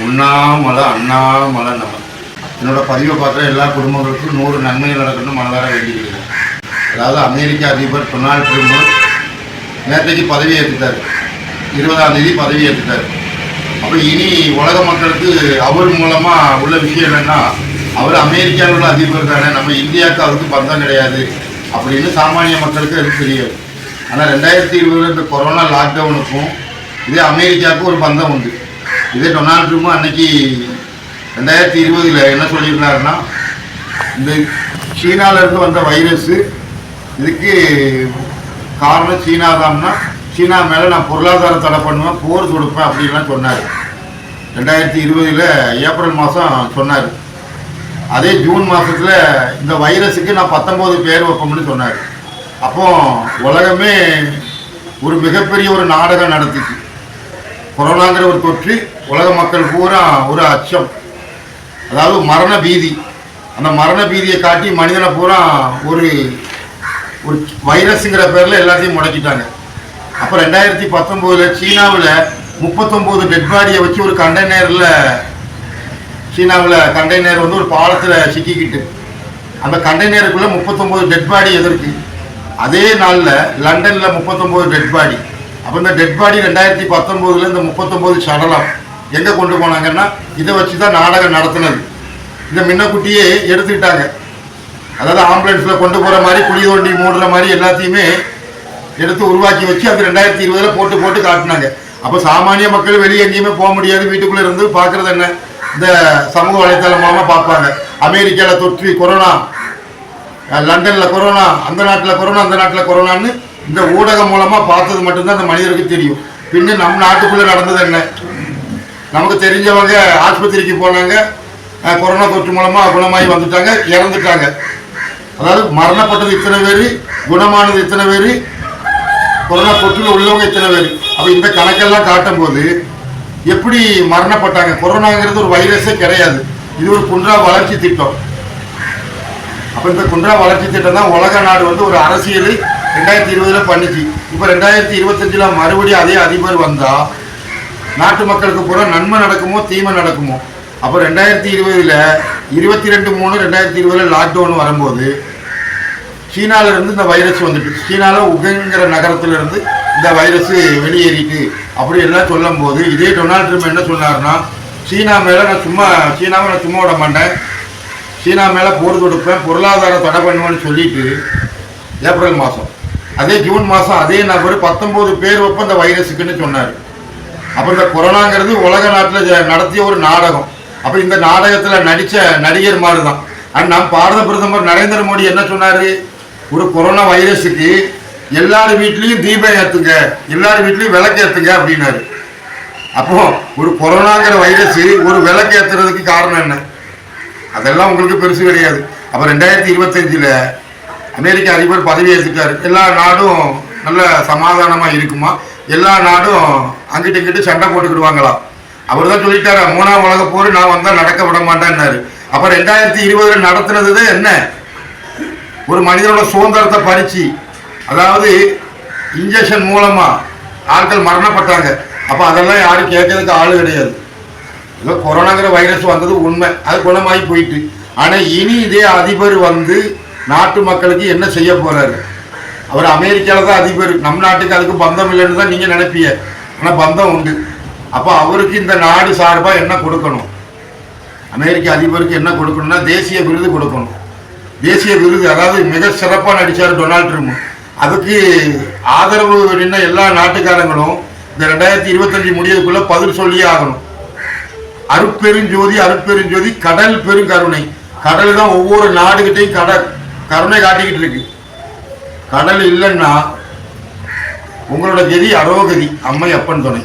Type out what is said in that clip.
உண்ணாமலை அண்ணாமலை நம்ம என்னோட பதிவை பார்க்குற எல்லா குடும்பங்களுக்கும் 100 நன்மைகள் நடக்கணும்னு மனதார வேண்டிக்கிறேன். அதாவது அமெரிக்க அதிபர் டொனால்ட் ட்ரம்ப் நேற்றைக்கு பதவி ஏற்றுட்டார், 20ஆம் தேதி பதவி ஏற்றுட்டார். அப்போ இனி உலக மக்களுக்கு அவர் மூலமாக உள்ள விஷயம் என்னென்னா, அவர் அமெரிக்காவில் உள்ள அதிபர் தானே, நம்ம இந்தியாவுக்கு அதுக்கு பந்தம் கிடையாது அப்படின்னு சாமானிய மக்களுக்கு அது தெரியாது. ஆனால் 2020 இந்த கொரோனா லாக்டவுனுக்கும் இதே அமெரிக்காவுக்கும் ஒரு பந்தம் உண்டு. இதே டொனால்ட் ட்ரம்ப் அன்னைக்கு 2020 என்ன சொல்லியிருந்தாருன்னா, இந்த சீனாவிலேருந்து வந்த வைரஸு இதுக்கு காரணம் சீனா தான்னா, சீனா மேலே நான் பொருளாதார தடை பண்ணுவேன், போர் தொடுப்பேன் அப்படின்லாம் சொன்னார். 2020 ஏப்ரல் மாதம் சொன்னார். அதே ஜூன் மாதத்தில் இந்த வைரஸுக்கு நான் 19 பேர் வைப்போம்னு சொன்னார். அப்போ உலகமே ஒரு மிகப்பெரிய ஒரு நாடகம் நடத்துச்சு. கொரோனாங்கிற ஒரு தொற்று உலக மக்கள் பூரா ஒரு அச்சம், அதாவது மரண பீதி. அந்த மரண பீதியை காட்டி மனிதனை பூரா ஒரு ஒரு வைரஸுங்கிற பேரில் எல்லாத்தையும் முடக்கிட்டாங்க. அப்போ 2019 சீனாவில் 39 டெட் பாடியை வச்சு ஒரு கண்டெய்னரில், சீனாவில் கண்டெய்னர் வந்து ஒரு பாலத்தில் சிக்கிக்கிட்டு அந்த கண்டெய்னருக்குள்ளே 39 டெட் பாடி எதற்கு? அதே நாளில் லண்டனில் 39 டெட் பாடி. அப்போ இந்த டெட் பாடி 2019 இந்த 39 சடலம் எங்கே கொண்டு போனாங்கன்னா, இதை வச்சு தான் நாடகம் நடத்துனது. இந்த மின்னக்குட்டியே எடுத்துக்கிட்டாங்க. அதாவது ஆம்புலன்ஸில் கொண்டு போகிற மாதிரி, குழி தோண்டி மூடுற மாதிரி எல்லாத்தையுமே எடுத்து உருவாக்கி வச்சு அது 2020 போட்டு போட்டு காட்டினாங்க. அப்போ சாமானிய மக்கள் வெளியே எங்கேயுமே போக முடியாது, வீட்டுக்குள்ளே இருந்து பார்க்குறது என்ன, இந்த சமூக வலைத்தளமாக பார்ப்பாங்க. அமெரிக்காவில் தொற்று கொரோனா, லண்டனில் கொரோனா, அந்த நாட்டில் கொரோனா, அந்த நாட்டில் கொரோனான்னு இந்த ஊடகம் மூலமாக பார்த்தது மட்டும்தான் அந்த மனிதருக்கு தெரியும். பின்ன நம்ம நாட்டுக்குள்ளே நடந்தது என்ன? நமக்கு தெரிஞ்சவங்க ஆஸ்பத்திரிக்கு போனாங்க, கொரோனா தொற்று மூலமாக குணமாகி வந்துட்டாங்க, இறந்துட்டாங்க. அதாவது மரணப்பட்டது இத்தனை பேர், குணமானது இத்தனை பேர், கொரோனா தொற்றில் உள்ளவங்க இத்தனை பேர். அப்போ இந்த கணக்கெல்லாம் காட்டும் போது எப்படி மரணப்பட்டாங்க? கொரோனாங்கிறது ஒரு வைரஸே கிடையாது, இது ஒரு குன்றா வளர்ச்சி திட்டம். அப்போ இந்த குன்றா வளர்ச்சி திட்டம் தான் உலக நாடு வந்து ஒரு அரசியல் 2020 பண்ணிச்சு. இப்போ 2025 மறுபடியும் அதே அதிபர் வந்தால் நாட்டு மக்களுக்கு பூரா நன்மை நடக்குமோ தீமை நடக்குமோ? அப்போ 2020 22/3/2020 லாக்டவுன் வரும்போது சீனாவிலிருந்து இந்த வைரஸ் வந்துட்டு, சீனாவில் உகங்கிற நகரத்திலிருந்து இந்த வைரஸ் வெளியேறிட்டு அப்படி எல்லாம் சொல்லும் போது, இதே டொனால்ட் ட்ரம்ப் என்ன சொன்னார்னா, சீனா மேலே நான் சும்மா விட மாட்டேன், சீனா மேலே போர் தொடுப்பேன், பொருளாதார தடை பண்ணுவேன்னு சொல்லிட்டு ஏப்ரல் மாதம், அதே ஜூன் மாதம் அதே நபர் 19 பேர் வைப்ப இந்த வைரஸுக்குன்னு சொன்னார். அப்போ இந்த கொரோனாங்கிறது உலக நாட்டில் நடத்திய ஒரு நாடகம். அப்போ இந்த நாடகத்தில் நடித்த நடிகர் மாதிரி தான். ஆனால் நம் பாரத பிரதமர் நரேந்திர மோடி என்ன சொன்னார்? ஒரு கொரோனா வைரஸுக்கு எல்லார் வீட்லேயும் தீபம் ஏற்றுங்க, எல்லார் வீட்லேயும் விளக்கு ஏற்றுங்க அப்படின்னாரு. அப்போ ஒரு கொரோனாங்கிற வைரஸ் ஒரு விளக்கு ஏற்றுறதுக்கு காரணம் என்ன? அதெல்லாம் உங்களுக்கு பெருசு கிடையாது. அப்போ 2025 அமெரிக்க அதிபர் பதவி ஏற்றுட்டார். எல்லா நாடும் நல்ல சமாதானமாக இருக்குமா? எல்லா நாடும் அங்கிட்டு இங்கிட்டு சண்டை போட்டுக்கிடுவாங்களா? அவர் தான் சொல்லிட்டாரா, 3ஆம் உலக போர் நான் வந்தால் நடக்க விட மாட்டேன்னாரு. அப்போ 2020 நடத்துனது என்ன? ஒரு மனிதனோட சுதந்திரத்தை பறிச்சு, அதாவது இன்ஜெக்ஷன் மூலமாக ஆட்கள் மரணப்பட்டாங்க. அப்போ அதெல்லாம் யாரும் கேட்கறதுக்கு ஆள் கிடையாது. ஏதோ கொரோனாங்கிற வைரஸ் வந்தது உண்மை, அது குணமாகி போயிட்டு. ஆனால் இனி இதே அதிபர் வந்து நாட்டு மக்களுக்கு என்ன செய்ய போகிறாரு? அவர் அமெரிக்காவில் தான் அதிபர், நம் நாட்டுக்கு அதுக்கு பந்தம் இல்லைன்னு தான் நீங்கள் நினைப்பீங்க, ஆனால் பந்தம் உண்டு. அப்போ அவருக்கு இந்த நாடு சார்பாக என்ன கொடுக்கணும்? அமெரிக்க அதிபருக்கு என்ன கொடுக்கணும்னா தேசிய விருது கொடுக்கணும். தேசிய விருது, அதாவது மிக சிறப்பாக நடித்தார் டொனால்ட் ட்ரம்ப், அதுக்கு ஆதரவு நின்ன எல்லா நாட்டுக்காரங்களும் இந்த 2025 முடியறதுக்குள்ளே பதில் சொல்லியே ஆகணும். அருட்பெருஞ்சோதி கடல் பெருங்கருணை. கடல் தான் ஒவ்வொரு நாடுகிட்டையும் கருணை காட்டிக்கிட்டு இருக்கு. கடல் இல்லைன்னா உங்களோட கதி அரோகதி. அம்மை அப்பன் துணை.